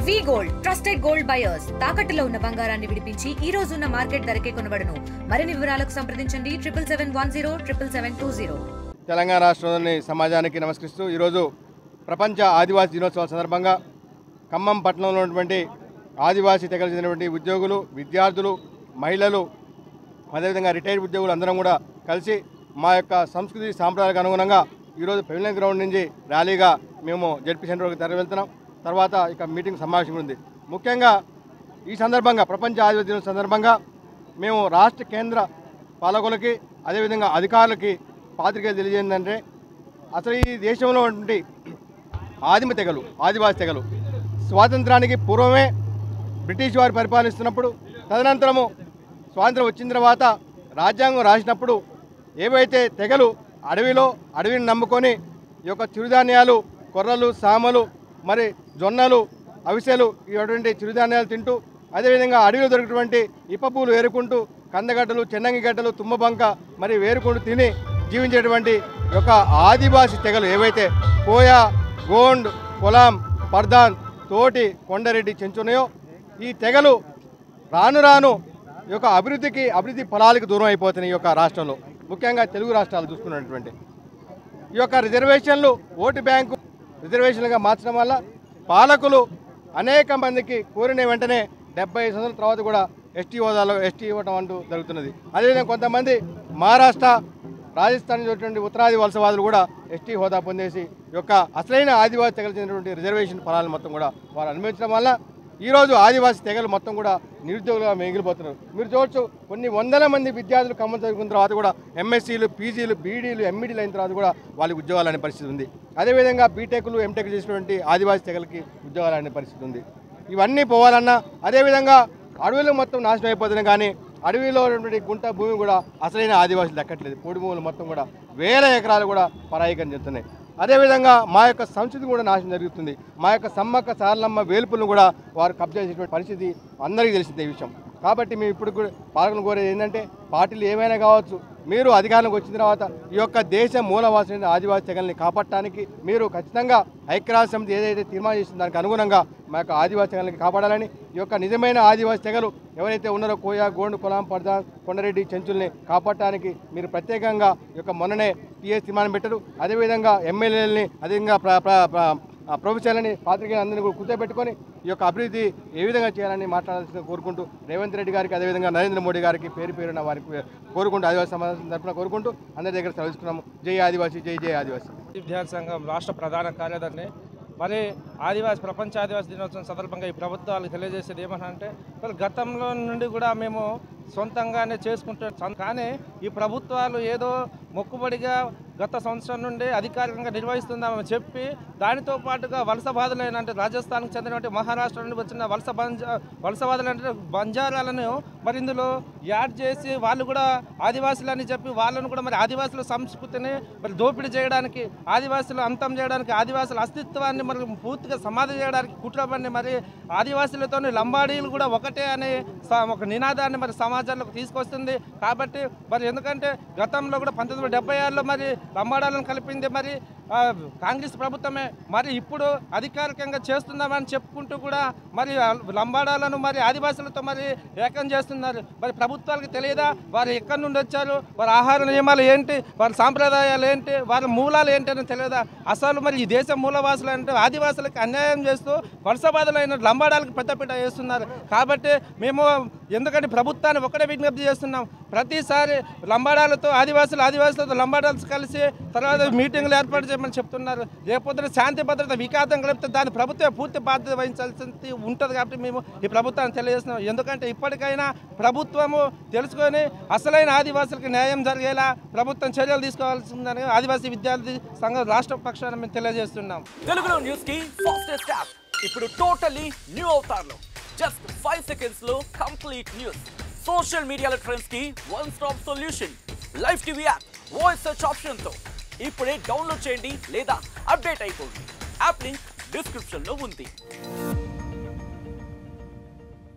వి gold trusted gold buyers తాకట్టులో ఉన్న బంగారాన్ని విడిపించి ఈ రోజు ఉన్న మార్కెట్ ధరకే కొనబడును. మరిన్ని వివరాలకు సంప్రదించండి 77107720. తెలంగాణ రాష్ట్రంలోని సమాజానికి నమస్కరిస్తూ ఈరోజు ప్రపంచ ఆదివాసీ దినోత్సవం సందర్భంగా ఖమ్మం పట్టణంలో ఉన్నటువంటి ఆదివాసీ తెగలకు చెందినటువంటి ఉద్యోగులు, విద్యార్థులు, మహిళలు, అదేవిధంగా రిటైర్డ్ ఉద్యోగులు అందరం కూడా కలిసి మా యొక్క సంస్కృతి సాంప్రదాయాలకు అనుగుణంగా ఈరోజు పెవిలియన్ గ్రౌండ్ నుంచి ర్యాలీగా మేము జడ్పీ సెంటర్కి తరలి వెళ్తున్నాం. తర్వాత ఇక మీటింగ్ సమావేశం ఉంది. ముఖ్యంగా ఈ సందర్భంగా ప్రపంచ ఆదివాసీ దినోత్సవం సందర్భంగా మేము రాష్ట్ర కేంద్ర పాలకులకి అదేవిధంగా అధికారులకి పాత్రికేయులు తెలియజేయందంటే అసలు ఈ దేశంలో ఉన్నటువంటి ఆదిమ తెగలు, ఆదివాసీ తెగలు స్వాతంత్రానికి పూర్వమే బ్రిటిష్ వారు పరిపాలిస్తున్నప్పుడు, తదనంతరము స్వాతంత్రం వచ్చిన తర్వాత రాజ్యాంగం రాసినప్పుడు ఏవైతే తెగలు అడవిని నమ్ముకొని ఈ యొక్క చిరుధాన్యాలు, కొర్రలు, సామలు, మరి జొన్నలు, అవిసెలు ఇటువంటి చిరుధాన్యాలు తింటూ అదేవిధంగా అడవిలో దొరికినటువంటి ఇప్పపూలు ఏరుకుంటూ కందగడ్డలు, చెన్నంగి గడ్డలు, తుమ్మబంక మరి వేరుకుంటూ తిని జీవించేటువంటి యొక్క ఆదివాసీ తెగలు ఏవైతే కోయా, గోండ్, కొలాం, పర్దాన్, తోటి, కొండరెడ్డి, చెంచున్నాయో ఈ తెగలు రాను రాను ఈ యొక్క అభివృద్ధి ఫలాలకు దూరం అయిపోతున్నాయి. ఈ యొక్క రాష్ట్రంలో ముఖ్యంగా తెలుగు రాష్ట్రాలు చూసుకున్నటువంటి ఈ యొక్క రిజర్వేషన్లు ఓటు బ్యాంకు రిజర్వేషన్లుగా మార్చడం వల్ల పాలకులు అనేక మందికి కోరిన వెంటనే 75 సంవత్సరాల తర్వాత కూడా ఎస్టీ హోదాలో ఎస్టీ ఇవ్వడం అంటూ జరుగుతున్నది. అదేవిధంగా కొంతమంది మహారాష్ట్ర, రాజస్థాన్ ఉన్నటువంటి ఉత్తరాది వలసవాదులు కూడా ఎస్టీ హోదా పొందేసి ఈ యొక్క అసలైన ఆదివాసీ తెగలు చెందినటువంటి రిజర్వేషన్ ఫలాలు మొత్తం కూడా వారు అనుభవించడం వల్ల ఈరోజు ఆదివాసీ తెగలు మొత్తం కూడా నిరుద్యోగులుగా మిగిలిపోతున్నారు. మీరు చూడొచ్చు, కొన్ని వందల మంది విద్యార్థులు ఖమ్మం చదువుకున్న తర్వాత కూడా ఎంఎస్సీలు, పీజీలు, బీడీలు, ఎంఈడీలు అయిన తర్వాత కూడా వాళ్ళకి ఉద్యోగాలు అనే పరిస్థితి ఉంది. అదేవిధంగా బీటెక్లు, ఎంటెక్ చేసినటువంటి ఆదివాసీ తెగలకి ఉద్యోగాలు అనే పరిస్థితి ఉంది. ఇవన్నీ పోవాలన్నా అదేవిధంగా అడవులు మొత్తం నాశనం అయిపోతున్నాయి. కానీ అడవిలో ఉన్నటువంటి గుంట భూమి కూడా అసలైన ఆదివాసులు దక్కట్లేదు. పొడి భూములు మొత్తం కూడా వేల ఎకరాలు కూడా పరాయికం చెందుతున్నాయి. అదేవిధంగా మా యొక్క సంస్కృతి కూడా నాశనం జరుగుతుంది. మా యొక్క సమ్మక్క సారలమ్మ వేల్పులను కూడా వారు కబ్జా చేసేటువంటి పరిస్థితి అందరికీ తెలిసిందే ఈ విషయం. కాబట్టి మేము ఇప్పుడు కూడా పాలకులను కోరేది ఏంటంటే, పార్టీలు ఏమైనా కావచ్చు, మీరు అధికారంలోకి వచ్చిన తర్వాత ఈ యొక్క దేశ మూలవాసిన ఆదివాసీ తెగల్ని కాపాడటానికి మీరు ఖచ్చితంగా ఐక్యరాజ్య సమితి ఏదైతే తీర్మానం చేసిందో దానికి అనుగుణంగా మా యొక్క ఆదివాసీ తెగల్ని కాపాడాలని, ఈ యొక్క నిజమైన ఆదివాసీ తెగలు ఎవరైతే ఉన్నారో కోయా, గోండు, కొలాం, పర్దాన్, కొండరెడ్డి, చెంచుల్ని కాపాడటానికి మీరు ప్రత్యేకంగా ఈ యొక్క మొన్ననే టీఎస్ తీర్మానం పెట్టారు. అదేవిధంగా ఎమ్మెల్యేలని, అదేవిధంగా ప్రొఫెసర్లని, పాత్రికేయులు అందరినీ కూడా కూర్చోబెట్టుకొని ఈ యొక్క అభివృద్ధి ఏ విధంగా చేయాలని మాట్లాడాల్సిందిగా కోరుకుంటూ రేవంత్ రెడ్డి గారికి అదేవిధంగా నరేంద్ర మోడీ గారికి పేరున వారికి కోరుకుంటూ ఆదివాసీ సమాజం తరఫున కోరుకుంటూ అందరి దగ్గర తెలుసుకున్నాము. జై ఆదివాసీ, జై జై ఆదివాసీ. విద్యార్థి సంఘం రాష్ట్ర ప్రధాన కార్యదర్శి. మరి ప్రపంచ ఆదివాసీ దినోత్సవం సందర్భంగా ఈ ప్రభుత్వాలకు తెలియజేసేది ఏమనంటే, గతంలో నుండి కూడా మేము సొంతంగానే చేసుకుంటాం. కానీ ఈ ప్రభుత్వాలు ఏదో మొక్కుబడిగా గత సంవత్సరం నుండి అధికారికంగా నిర్వహిస్తుందామని చెప్పి దానితో పాటుగా వలస బాధలైన అంటే రాజస్థాన్కి చెందినటువంటి మహారాష్ట్ర నుండి వచ్చిన వలసవాదులు అంటే బంజారాలను మరి ఇందులో యాడ్ చేసి వాళ్ళు కూడా ఆదివాసులని చెప్పి వాళ్ళను కూడా మరి ఆదివాసుల సంస్కృతిని మరి దోపిడీ చేయడానికి, ఆదివాసులు అంతం చేయడానికి, ఆదివాసుల అస్తిత్వాన్ని మరి పూర్తిగా సమాధి చేయడానికి కుట్రపడి మరి ఆదివాసులతో లంబాడీలు కూడా ఒకటే అనే ఒక నినాదాన్ని మరి సమాజంలోకి తీసుకొస్తుంది. కాబట్టి మరి ఎందుకంటే గతంలో కూడా 1976లో మరి లంబాడాలను కలిపింది మరి కాంగ్రెస్ ప్రభుత్వమే. మరి ఇప్పుడు అధికారికంగా చేస్తుందామని చెప్పుకుంటూ కూడా మరి లంబాడాలను మరి ఆదివాసులతో మరి ఏకం చేస్తున్నారు. మరి ప్రభుత్వాలకు తెలియదా వారు ఎక్కడి నుండి వచ్చారు, వారి ఆహార నియమాలు ఏంటి, వారి సాంప్రదాయాలు ఏంటి, వారి మూలాలు ఏంటి అని తెలియదా? అసలు మరి ఈ దేశ మూలవాసులు అంటే ఆదివాసులకు అన్యాయం చేస్తూ వలసవాదులైన లంబాడాలకు పెద్దపీట వేస్తున్నారు. కాబట్టి మేము ఎందుకంటే ప్రభుత్వాన్ని ఒకటే విజ్ఞప్తి చేస్తున్నాం, ప్రతిసారి లంబాడాలతో ఆదివాసులతో లంబాడాలు కలిసి తర్వాత మీటింగ్లు ఏర్పాటు చేయమని చెప్తున్నారు. లేకపోతే శాంతి భద్రత విఘాతం కలిపితే దాని ప్రభుత్వం పూర్తి బాధ్యత వహించాల్సి ఉంటుంది. కాబట్టి మేము ఈ ప్రభుత్వాన్ని తెలియజేస్తున్నాం. ఎందుకంటే ఇప్పటికైనా ప్రభుత్వము తెలుసుకొని అసలైన ఆదివాసులకు న్యాయం జరిగేలా ప్రభుత్వం చర్యలు తీసుకోవాల్సిందని ఆదివాసీ విద్యార్థి సంఘం రాష్ట్ర పక్షాన మేము తెలియజేస్తున్నాం. తెలుగులో న్యూస్ కి ఫాస్టెస్ట్ యాప్ ఇప్పుడు టోటలీ న్యూ అవతార్లో జస్ట్ 5 seconds లో కంప్లీట్ న్యూస్, సోషల్ మీడియాలో ట్రెండ్స్ కి one stop solution, live TV app, voice search option తో ఇప్పుడే డౌన్లోడ్ చేయండి లేదా అప్డేట్ అయిపోండి. యాప్ లింక్ డిస్క్రిప్షన్ లో ఉంది.